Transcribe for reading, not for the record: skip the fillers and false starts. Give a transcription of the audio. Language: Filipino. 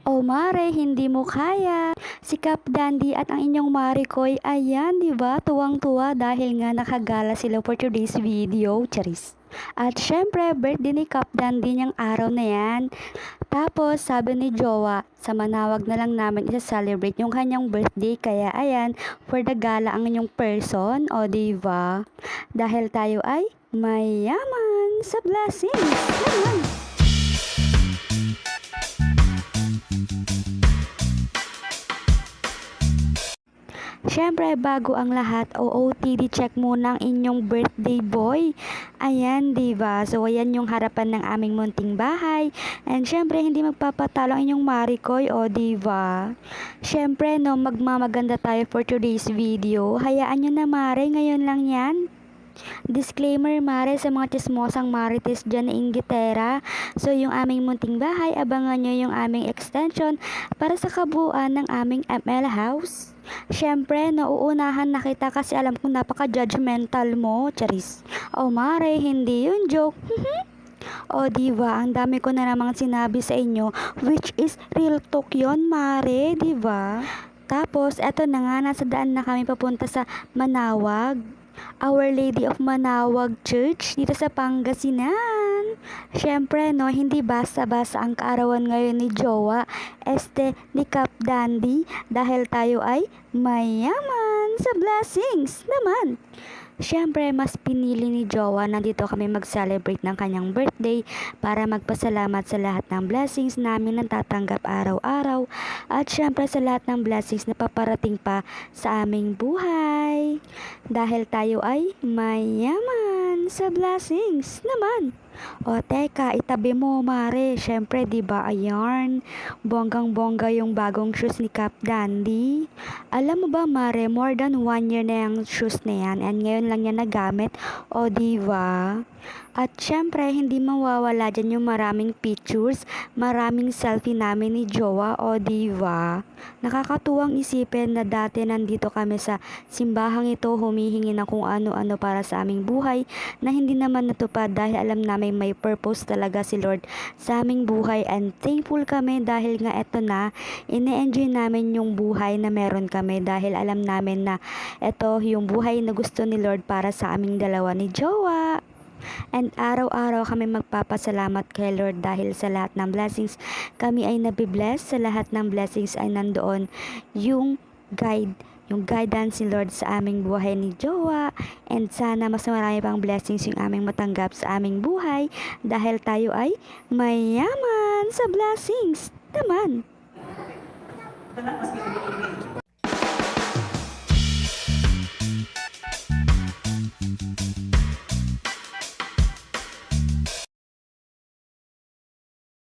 O mare, hindi mo kaya. Si Cap Dandy at ang inyong Maricoy, ayan, di ba? Tuwang-tuwa dahil nga nakagala sila for today's video, charis. At syempre, birthday ni Cap Dandy niyang araw na yan. Tapos, sabi ni Jowa, sa Manawag na lang namin isa-celebrate yung kanyang birthday. Kaya ayan, for the gala ang inyong person, o diba? Dahil tayo ay mayaman sa blessings. Naman. Siyempre, bago ang lahat, OOTD check muna ang inyong birthday boy. Ayan, diba? So, ayan yung harapan ng aming munting bahay. And siyempre, hindi magpapatalo ang inyong Maricoy, o diba? Siyempre, no, magmamaganda tayo for today's video. Hayaan nyo na, Mare, ngayon lang yan. Disclaimer, Mare, sa mga chismosang marites dyan na inggitera. So, yung aming munting bahay, abangan nyo yung aming extension para sa kabuuan ng aming ML house. Siyempre, nauunahan na kita kasi alam kong napaka-judgmental mo, charis. O Mare, hindi yun joke. O diba, ang dami ko na namang sinabi sa inyo, which is real talk yun, Mare, diba? Tapos, eto na nga, nasa daan na kami papunta sa Manawag. Our Lady of Manawag Church dito sa Pangasinan. Siyempre, no, hindi basta-basta ang kaarawan ngayon ni Jowa, ni Cap Dandy, dahil tayo ay mayaman sa blessings naman. Siyempre, mas pinili ni Jowa na dito kami mag-celebrate ng kanyang birthday para magpasalamat sa lahat ng blessings namin na tatanggap araw-araw at siyempre sa lahat ng blessings na paparating pa sa aming buhay. Dahil tayo ay mayaman sa blessings naman. O teka, itabi mo, Mare. Siyempre, di ba, ayan, bonggang-bongga yung bagong shoes ni Cap Dandy. Alam mo ba, Mare, more than 1 year na yung shoes na yan and ngayon lang yan nagamit. O di ba? At syempre, hindi mawawala dyan yung maraming pictures, maraming selfie namin ni Jowa, o diba? Nakakatuwang isipin na dati nandito kami sa simbahang ito humihingi ng kung ano-ano para sa aming buhay na hindi naman natupad dahil alam namin may purpose talaga si Lord sa aming buhay and thankful kami dahil nga eto na, ine-enjoy namin yung buhay na meron kami dahil alam namin na eto yung buhay na gusto ni Lord para sa aming dalawa ni Jowa. And araw-araw kami magpapasalamat kay Lord dahil sa lahat ng blessings kami ay nabibless, sa lahat ng blessings ay nandoon yung guidance ni Lord sa aming buhay ni Jowa, and sana mas marami pang blessings yung aming matanggap sa aming buhay dahil tayo ay mayaman sa blessings naman.